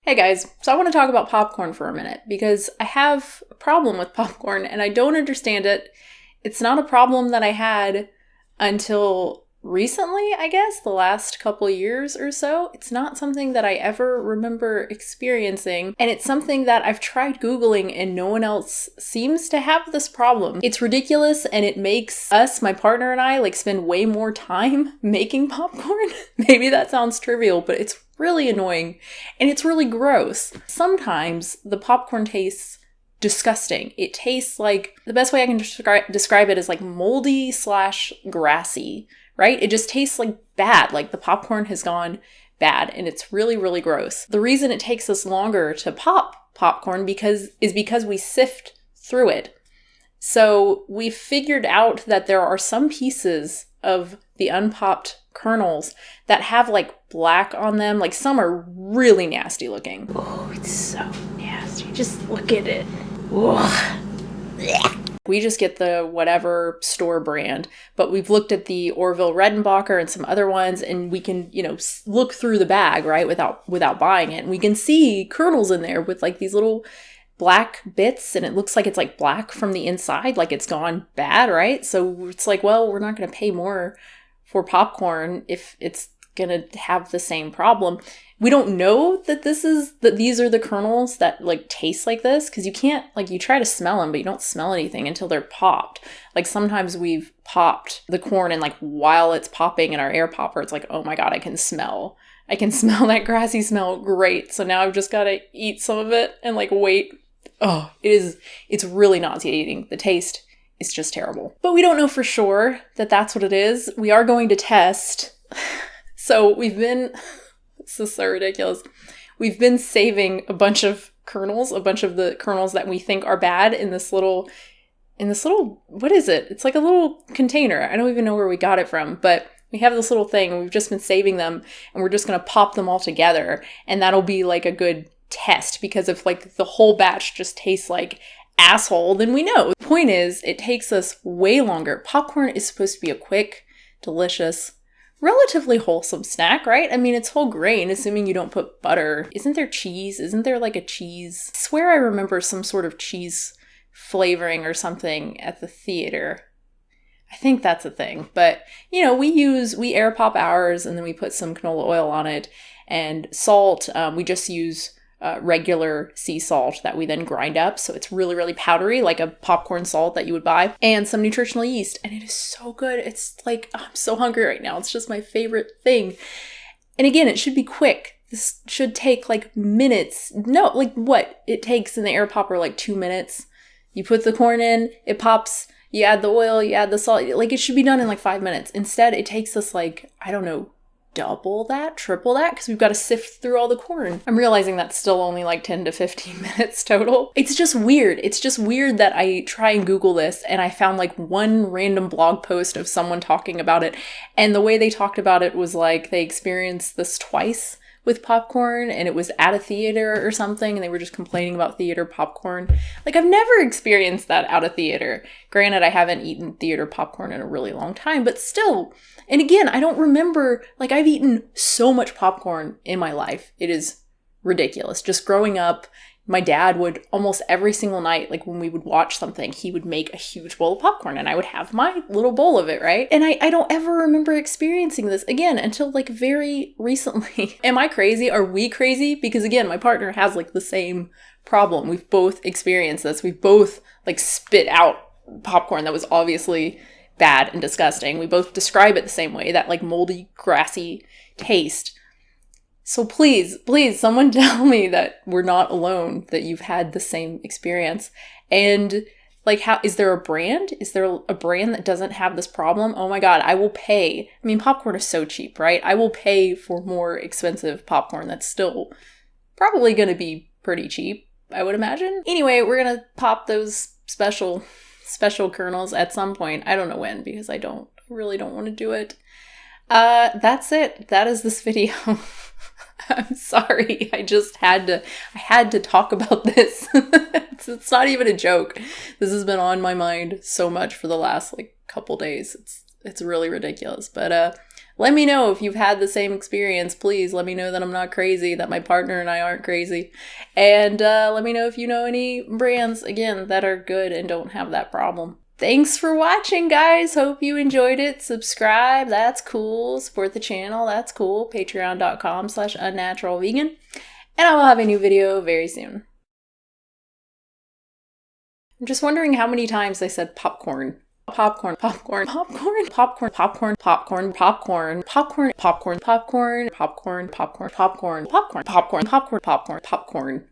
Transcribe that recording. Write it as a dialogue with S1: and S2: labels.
S1: Hey guys, so I want to talk about popcorn for a minute because I have a problem with popcorn and I don't understand it. It's not a problem that I had until recently, I guess, the last couple of years or so. It's not something that I ever remember experiencing, and it's something that I've tried Googling and no one else seems to have this problem. It's ridiculous and it makes us, my partner and I, spend way more time making popcorn. Maybe that sounds trivial, but it's really annoying and it's really gross. Sometimes the popcorn tastes disgusting. It tastes like, the best way I can describe it is like moldy / grassy, right? It just tastes like bad, like the popcorn has gone bad, and it's really, really gross. The reason it takes us longer to pop popcorn is because we sift through it. So we figured out that there are some pieces of the unpopped kernels that have like black on them. Like some are really nasty looking.
S2: Oh, it's so nasty. Just look at it. Ugh.
S1: We just get the whatever store brand, but we've looked at the Orville Redenbacher and some other ones, and we can, look through the bag, right, without buying it. And we can see kernels in there with like these little black bits, and it looks like it's like black from the inside, like it's gone bad, right? So it's like, well, we're not going to pay more for popcorn if it's going to have the same problem. We don't know that these are the kernels that like taste like this, because you can't, like, you try to smell them, but you don't smell anything until they're popped. Like sometimes we've popped the corn and like while it's popping in our air popper, it's like, oh my God, I can smell that grassy smell. Great. So now I've just got to eat some of it and like wait. Oh, it's really nauseating. The taste is just terrible. But we don't know for sure that that's what it is. We are going to test. So this is so ridiculous. We've been saving a bunch of the kernels that we think are bad in this little, what is it? It's like a little container. I don't even know where we got it from, but we have this little thing and we've just been saving them, and we're just going to pop them all together, and that'll be like a good test, because if like the whole batch just tastes like asshole, then we know. The point is, it takes us way longer. Popcorn is supposed to be a quick, delicious, relatively wholesome snack, right? I mean, it's whole grain, assuming you don't put butter. Isn't there cheese? Isn't there like a cheese? I swear I remember some sort of cheese flavoring or something at the theater. I think that's a thing. But, we air pop ours, and then we put some canola oil on it, and salt. We just use regular sea salt that we then grind up, so it's really, really powdery, like a popcorn salt that you would buy, and some nutritional yeast, and it is so good. It's like, I'm so hungry right now. It's just my favorite thing. And again, it should be quick. This should take like minutes. No, like what? It takes in the air popper like 2 minutes. You put the corn in, it pops, you add the oil, you add the salt. Like, it should be done in like 5 minutes. Instead, it takes us like, I don't know, double that, triple that, because we've got to sift through all the corn. I'm realizing that's still only like 10 to 15 minutes total. It's just weird. It's just weird that I try and Google this, and I found like one random blog post of someone talking about it, and the way they talked about it was like they experienced this twice with popcorn, and it was at a theater or something, and they were just complaining about theater popcorn. Like, I've never experienced that out of theater. Granted, I haven't eaten theater popcorn in a really long time, but still. And again, I don't remember, like, I've eaten so much popcorn in my life. It is ridiculous. Just growing up, my dad would almost every single night, like when we would watch something, he would make a huge bowl of popcorn, and I would have my little bowl of it, right? And I don't ever remember experiencing this again until like very recently. Am I crazy? Are we crazy? Because again, my partner has like the same problem. We've both experienced this. We've both like spit out popcorn that was obviously bad and disgusting. We both describe it the same way, that like moldy, grassy taste. So please, someone tell me that we're not alone, that you've had the same experience. And like, how, is there a brand? Is there a brand that doesn't have this problem? Oh my God, I will pay. I mean, popcorn is so cheap, right? I will pay for more expensive popcorn that's still probably going to be pretty cheap, I would imagine. Anyway, we're going to pop those special kernels at some point. I don't know when, because I really don't want to do it. That's it. That is this video. I'm sorry. I had to talk about this. It's not even a joke. This has been on my mind so much for the last like couple days. It's really ridiculous. But Let me know if you've had the same experience. Please let me know that I'm not crazy, that my partner and I aren't crazy. And let me know if you know any brands, again, that are good and don't have that problem. Thanks for watching, guys. Hope you enjoyed it. Subscribe. That's cool. Support the channel. That's cool. Patreon.com/unnaturalvegan. And I will have a new video very soon. I'm just wondering how many times I said popcorn. Popcorn, popcorn, popcorn, popcorn, popcorn, popcorn, popcorn, popcorn, popcorn, popcorn, popcorn, popcorn, popcorn, popcorn, popcorn, popcorn, popcorn, popcorn.